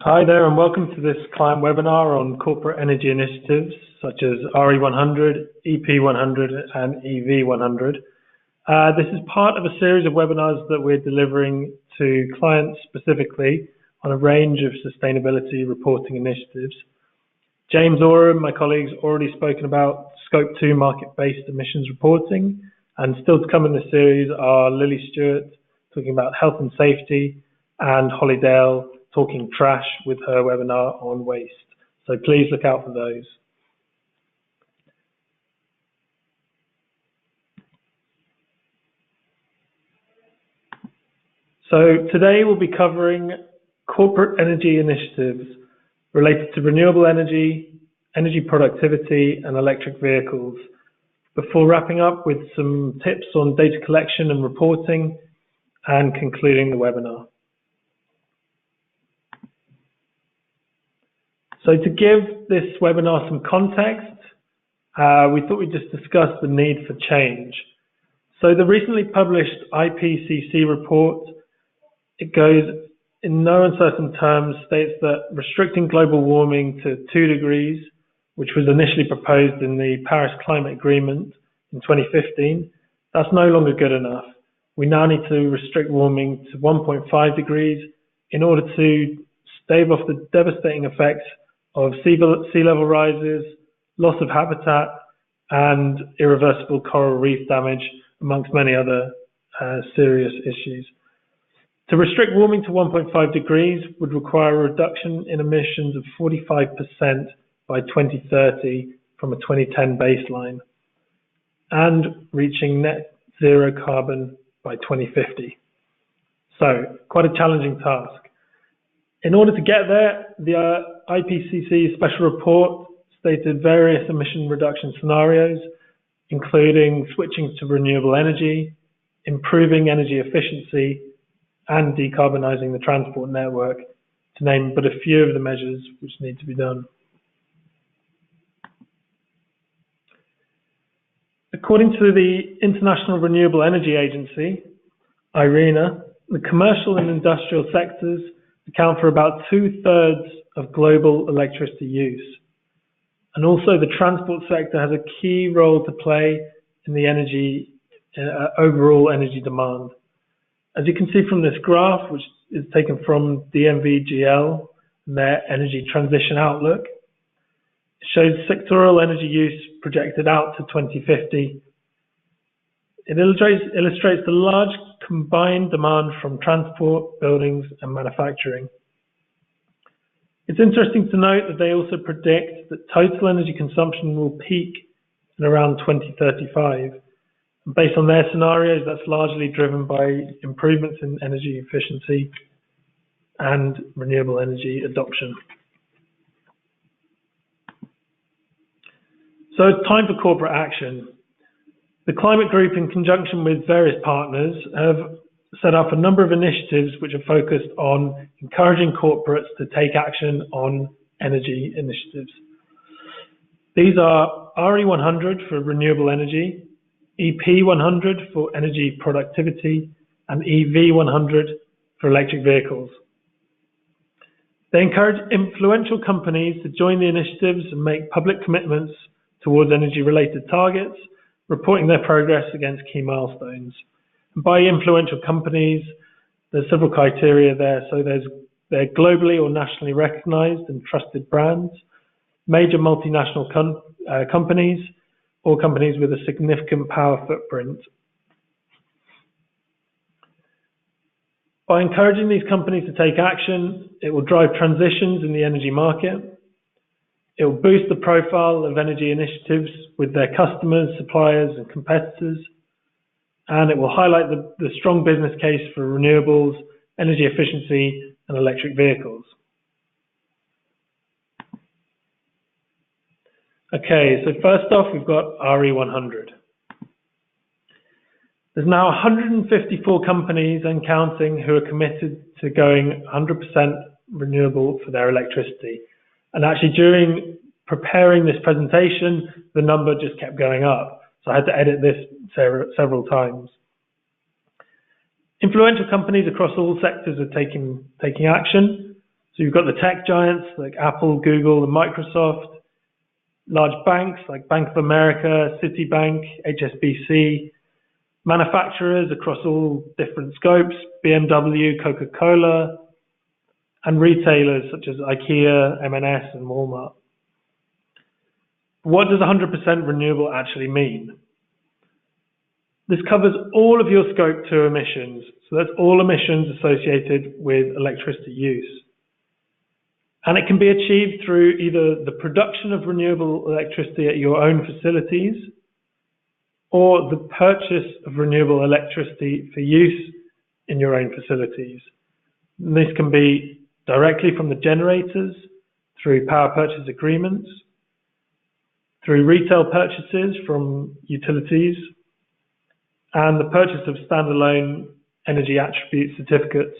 Hi there, and welcome to this client webinar on corporate energy initiatives such as RE100, EP100 and EV100. This is part of a series of webinars that we're delivering to clients specifically on a range of sustainability reporting initiatives. James Oram, my colleague's already spoken about Scope 2 market-based emissions reporting, and still to come in this series are Lily Stewart talking about health and safety, and Holly Dale talking trash with her webinar on waste. So please look out for those. So today we'll be covering corporate energy initiatives related to renewable energy, energy productivity and electric vehicles, before wrapping up with some tips on data collection and reporting and concluding the webinar. So to give this webinar some context, we thought we'd just discuss the need for change. So the recently published IPCC report, it goes in no uncertain terms, states that restricting global warming to 2 degrees, which was initially proposed in the Paris Climate Agreement in 2015, that's no longer good enough. We now need to restrict warming to 1.5 degrees in order to stave off the devastating effects of sea level rises, loss of habitat, and irreversible coral reef damage, amongst many other serious issues. To restrict warming to 1.5 degrees would require a reduction in emissions of 45% by 2030 from a 2010 baseline, and reaching net zero carbon by 2050. So, quite a challenging task. In order to get there, the IPCC special report stated various emission reduction scenarios, including switching to renewable energy, improving energy efficiency, and decarbonising the transport network, to name but a few of the measures which need to be done. According to the International Renewable Energy Agency, IRENA, the commercial and industrial sectors account for about 2/3 of global electricity use. And also the transport sector has a key role to play in the overall energy demand. As you can see from this graph, which is taken from DNV-GL and their energy transition outlook, it shows sectoral energy use projected out to 2050. It illustrates the large combined demand from transport, buildings, and manufacturing. It's interesting to note that they also predict that total energy consumption will peak in around 2035. And based on their scenarios, that's largely driven by improvements in energy efficiency and renewable energy adoption. So it's time for corporate action. The Climate Group, in conjunction with various partners, have set up a number of initiatives which are focused on encouraging corporates to take action on energy initiatives. These are RE100 for renewable energy, EP100 for energy productivity, and EV100 for electric vehicles. They encourage influential companies to join the initiatives and make public commitments towards energy-related targets, reporting their progress against key milestones. And by influential companies, there's several criteria there. So they're globally or nationally recognized and trusted brands, major multinational companies, or companies with a significant power footprint. By encouraging these companies to take action, it will drive transitions in the energy market. It will boost the profile of energy initiatives with their customers, suppliers, and competitors. And it will highlight the strong business case for renewables, energy efficiency, and electric vehicles. Okay, so first off, we've got RE100. There's now 154 companies and counting who are committed to going 100% renewable for their electricity. And actually, during preparing this presentation, the number just kept going up. So I had to edit this several times. Influential companies across all sectors are taking action. So you've got the tech giants like Apple, Google, and Microsoft, large banks like Bank of America, Citibank, HSBC, manufacturers across all different scopes, BMW, Coca-Cola, and retailers such as IKEA, M&S, and Walmart. What does 100% renewable actually mean? This covers all of your scope 2 emissions. So that's all emissions associated with electricity use. And it can be achieved through either the production of renewable electricity at your own facilities or the purchase of renewable electricity for use in your own facilities. And this can be directly from the generators, through power purchase agreements, through retail purchases from utilities, and the purchase of standalone energy attribute certificates.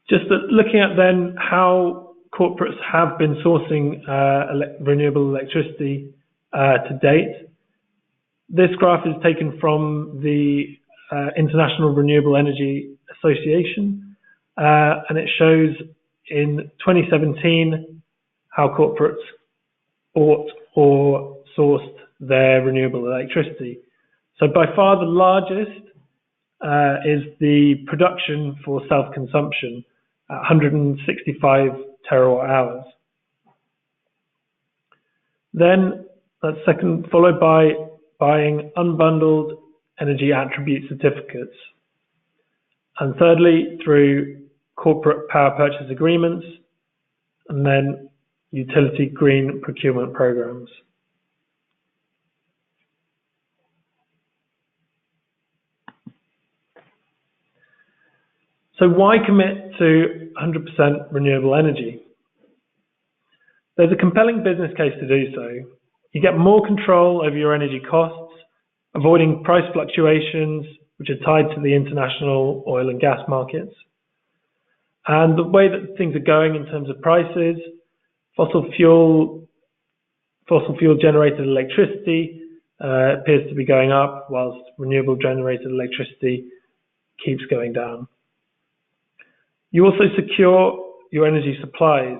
Just looking at then how corporates have been sourcing renewable electricity to date. This graph is taken from the International Renewable Energy Association, and it shows in 2017 how corporates bought or sourced their renewable electricity. So by far the largest is the production for self-consumption at 165 terawatt hours. Then that's second, followed by buying unbundled energy attribute certificates. And thirdly, through corporate power purchase agreements, and then utility green procurement programs. So why commit to 100% renewable energy? There's a compelling business case to do so. You get more control over your energy costs, avoiding price fluctuations, which are tied to the international oil and gas markets. And the way that things are going in terms of prices, fossil fuel generated electricity appears to be going up, whilst renewable generated electricity keeps going down. You also secure your energy supplies,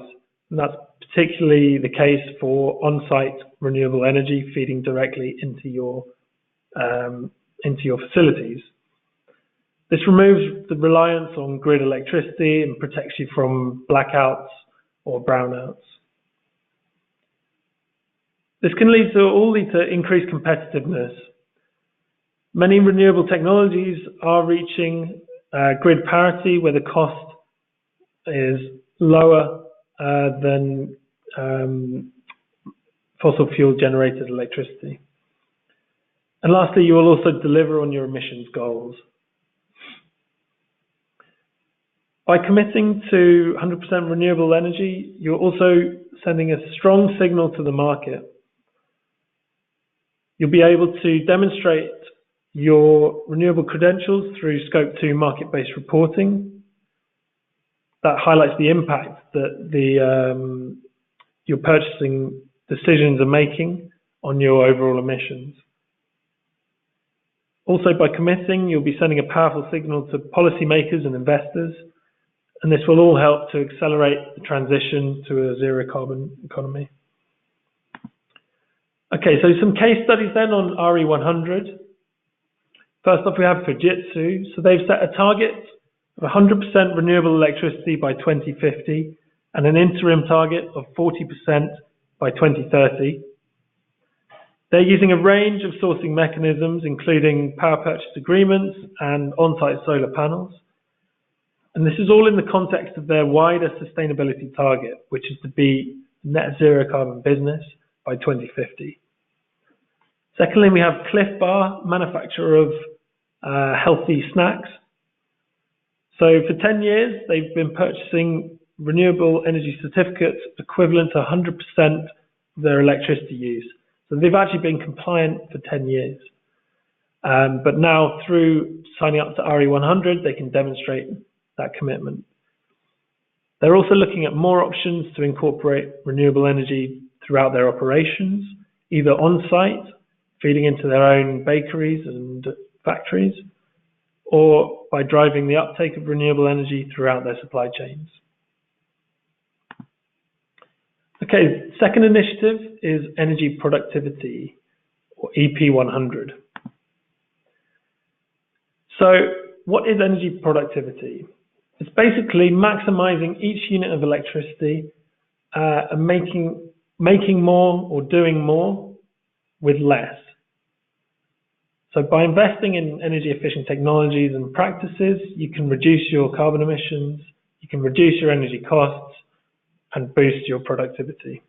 and that's particularly the case for on-site renewable energy feeding directly into your facilities. This removes the reliance on grid electricity and protects you from blackouts or brownouts. This can lead to increased competitiveness. Many renewable technologies are reaching grid parity, where the cost is lower than fossil fuel generated electricity. And lastly, you will also deliver on your emissions goals. By committing to 100% renewable energy, you're also sending a strong signal to the market. You'll be able to demonstrate your renewable credentials through Scope 2 market-based reporting. That highlights the impact that your purchasing decisions are making on your overall emissions. Also, by committing, you'll be sending a powerful signal to policymakers and investors, and this will all help to accelerate the transition to a zero carbon economy. Okay, so some case studies then on RE100. First off, we have Fujitsu. So they've set a target of 100% renewable electricity by 2050 and an interim target of 40% by 2030. They're using a range of sourcing mechanisms, including power purchase agreements and on-site solar panels. And this is all in the context of their wider sustainability target, which is to be net zero carbon business by 2050. Secondly, we have Cliff Bar, manufacturer of healthy snacks. So for 10 years, they've been purchasing renewable energy certificates equivalent to 100% of their electricity use. So they've actually been compliant for 10 years. But now through signing up to RE100, they can demonstrate that commitment. They're also looking at more options to incorporate renewable energy throughout their operations, either on-site, feeding into their own bakeries and factories, or by driving the uptake of renewable energy throughout their supply chains. Okay, second initiative is energy productivity, or EP100. So what is energy productivity? It's basically maximizing each unit of electricity and making more or doing more with less. So by investing in energy efficient technologies and practices, you can reduce your carbon emissions, you can reduce your energy costs, and boost your productivity.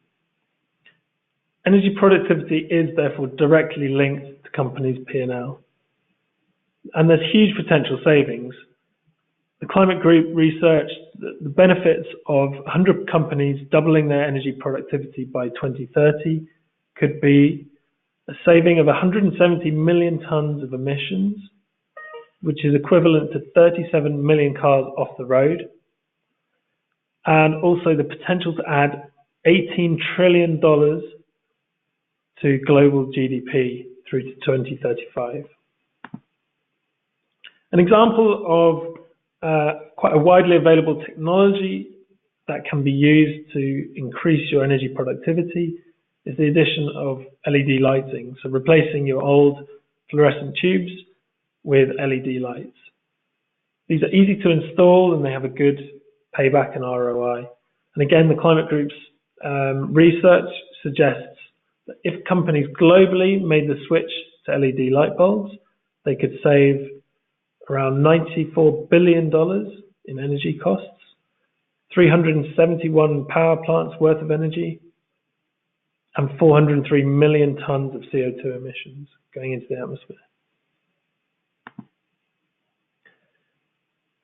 Energy productivity is therefore directly linked to companies' P&L. And there's huge potential savings. The Climate Group researched that the benefits of 100 companies doubling their energy productivity by 2030 could be a saving of 170 million tons of emissions, which is equivalent to 37 million cars off the road, and also the potential to add $18 trillion to global GDP through to 2035. An example of quite a widely available technology that can be used to increase your energy productivity is the addition of LED lighting, so replacing your old fluorescent tubes with LED lights. These are easy to install and they have a good payback and ROI. And again, the Climate Group's research suggests that if companies globally made the switch to LED light bulbs, they could save around $94 billion in energy costs, 371 power plants worth of energy, and 403 million tons of CO2 emissions going into the atmosphere.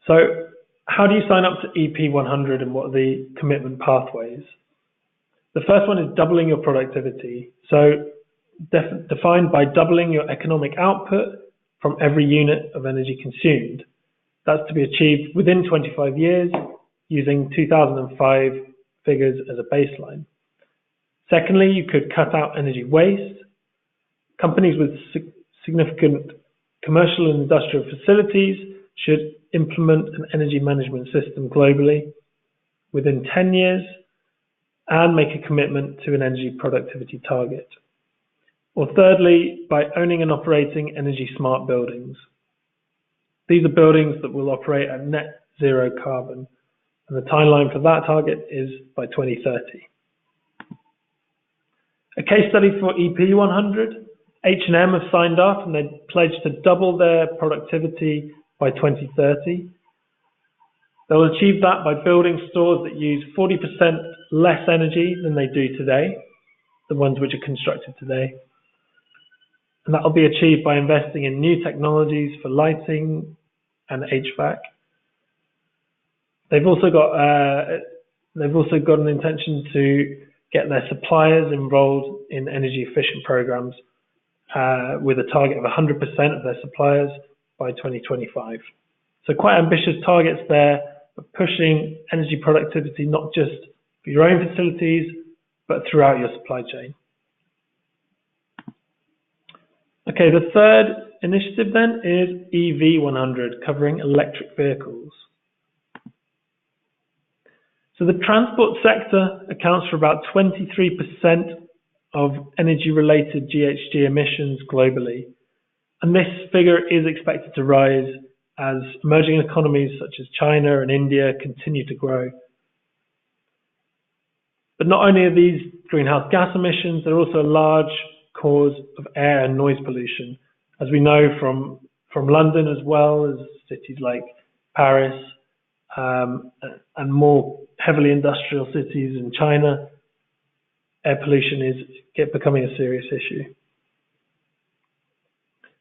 So how do you sign up to EP100 and what are the commitment pathways? The first one is doubling your productivity. So defined by doubling your economic output from every unit of energy consumed. That's to be achieved within 25 years using 2005 figures as a baseline. Secondly, you could cut out energy waste. Companies with significant commercial and industrial facilities should implement an energy management system globally within 10 years and make a commitment to an energy productivity target. Or thirdly, by owning and operating energy smart buildings. These are buildings that will operate at net zero carbon, and the timeline for that target is by 2030. A case study for EP100, H&M have signed up and they pledged to double their productivity by 2030. They'll achieve that by building stores that use 40% less energy than they do today, the ones which are constructed today. And that will be achieved by investing in new technologies for lighting and HVAC. They've also got an intention to get their suppliers enrolled in energy efficient programs with a target of 100% of their suppliers by 2025. So quite ambitious targets there, but pushing energy productivity not just for your own facilities, but throughout your supply chain. Okay, the third initiative then is EV100, covering electric vehicles. So the transport sector accounts for about 23% of energy-related GHG emissions globally. And this figure is expected to rise as emerging economies such as China and India continue to grow. But not only are these greenhouse gas emissions, they're also a large cause of air and noise pollution, as we know from London as well as cities like Paris and more heavily industrial cities in China. Air pollution is becoming a serious issue.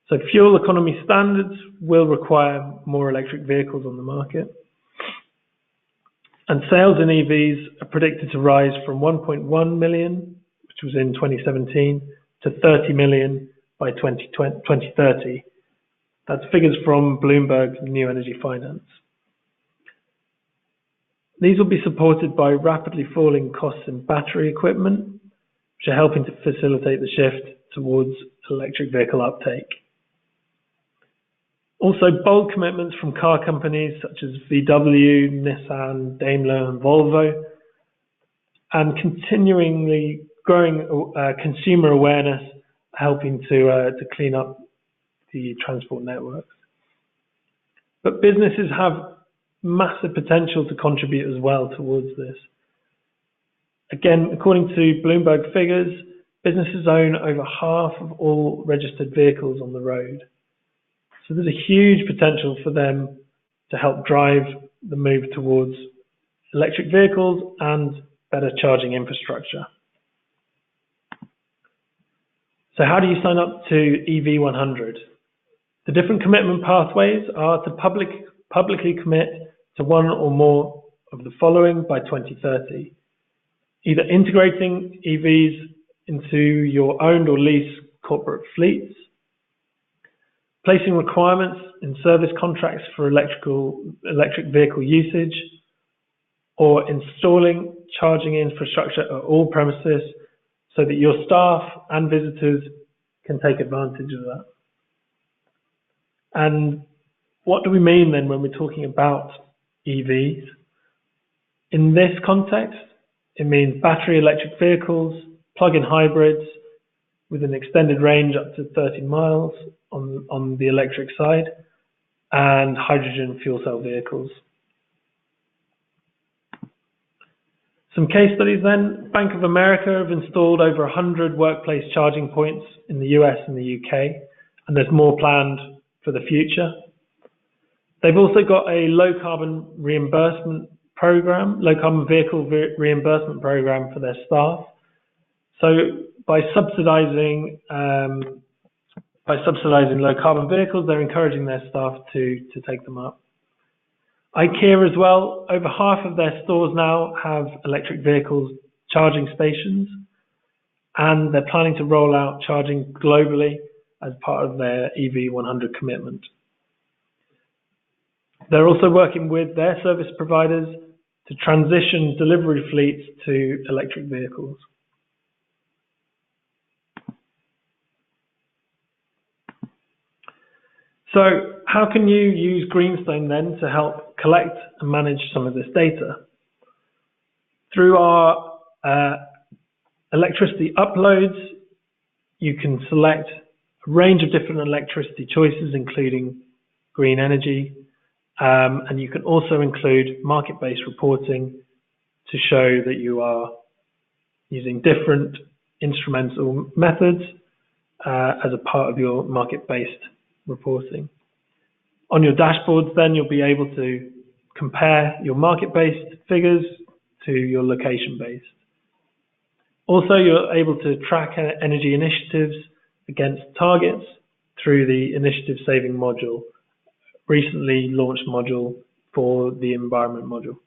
So fuel economy standards will require more electric vehicles on the market. And sales in EVs are predicted to rise from 1.1 million, which was in 2017, to 30 million by 2030. That's figures from Bloomberg New Energy Finance. These will be supported by rapidly falling costs in battery equipment, which are helping to facilitate the shift towards electric vehicle uptake. Also, bold commitments from car companies such as VW, Nissan, Daimler, and Volvo, and continually growing consumer awareness, helping to clean up the transport networks. But businesses have massive potential to contribute as well towards this. Again, according to Bloomberg figures, businesses own over half of all registered vehicles on the road. So there's a huge potential for them to help drive the move towards electric vehicles and better charging infrastructure. So how do you sign up to EV100? The different commitment pathways are to publicly commit to one or more of the following by 2030. Either integrating EVs into your owned or leased corporate fleets, placing requirements in service contracts for electric vehicle usage, or installing charging infrastructure at all premises so that your staff and visitors can take advantage of that. And what do we mean then when we're talking about EVs? In this context, it means battery electric vehicles, plug-in hybrids with an extended range up to 30 miles on the electric side, and hydrogen fuel cell vehicles. Some case studies then. Bank of America have installed over 100 workplace charging points in the US and the UK, and there's more planned for the future. They've also got a low carbon vehicle reimbursement program for their staff. So by subsidizing low carbon vehicles, they're encouraging their staff to take them up. IKEA as well, over half of their stores now have electric vehicles charging stations, and they're planning to roll out charging globally as part of their EV100 commitment. They're also working with their service providers to transition delivery fleets to electric vehicles. So how can you use Greenstone then to help collect and manage some of this data? Through our electricity uploads, you can select a range of different electricity choices, including green energy, and you can also include market-based reporting to show that you are using different instrumental methods as a part of your market-based reporting. On your dashboards, then you'll be able to compare your market-based figures to your location-based. Also, you're able to track energy initiatives against targets through the initiative saving module, recently launched module for the environment module.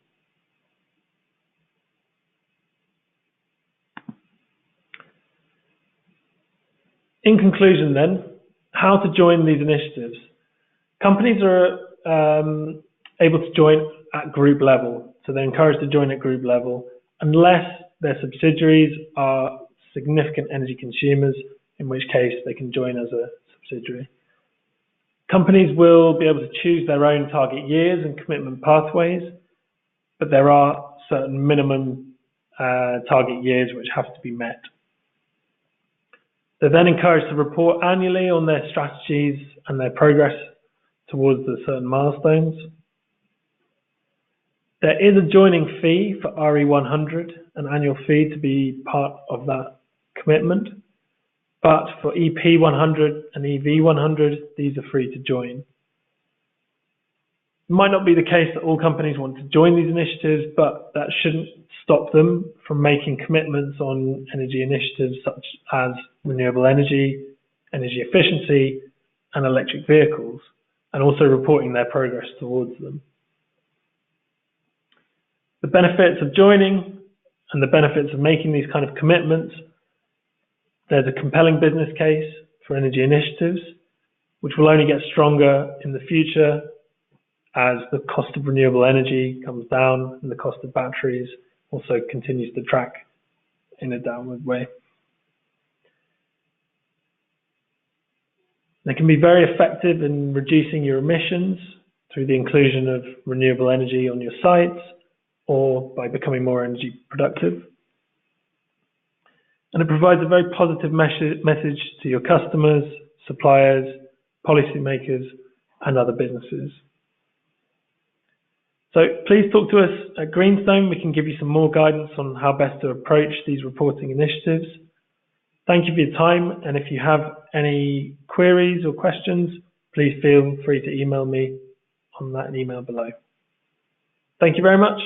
In conclusion then, how to join these initiatives. Companies are able to join at group level, so they're encouraged to join at group level unless their subsidiaries are significant energy consumers, in which case they can join as a subsidiary. Companies will be able to choose their own target years and commitment pathways, but there are certain minimum target years which have to be met. They're then encouraged to report annually on their strategies and their progress towards the certain milestones. There is a joining fee for RE100, an annual fee to be part of that commitment. But for EP100 and EV100, these are free to join. It might not be the case that all companies want to join these initiatives, but that shouldn't stop them from making commitments on energy initiatives such as renewable energy, energy efficiency, and electric vehicles, and also reporting their progress towards them. The benefits of joining and the benefits of making these kind of commitments: there's a compelling business case for energy initiatives, which will only get stronger in the future as the cost of renewable energy comes down and the cost of batteries also continues to track in a downward way. They can be very effective in reducing your emissions through the inclusion of renewable energy on your sites or by becoming more energy productive. And it provides a very positive message to your customers, suppliers, policymakers, and other businesses. So please talk to us at Greenstone. We can give you some more guidance on how best to approach these reporting initiatives. Thank you for your time, and if you have any queries or questions, please feel free to email me on that email below. Thank you very much.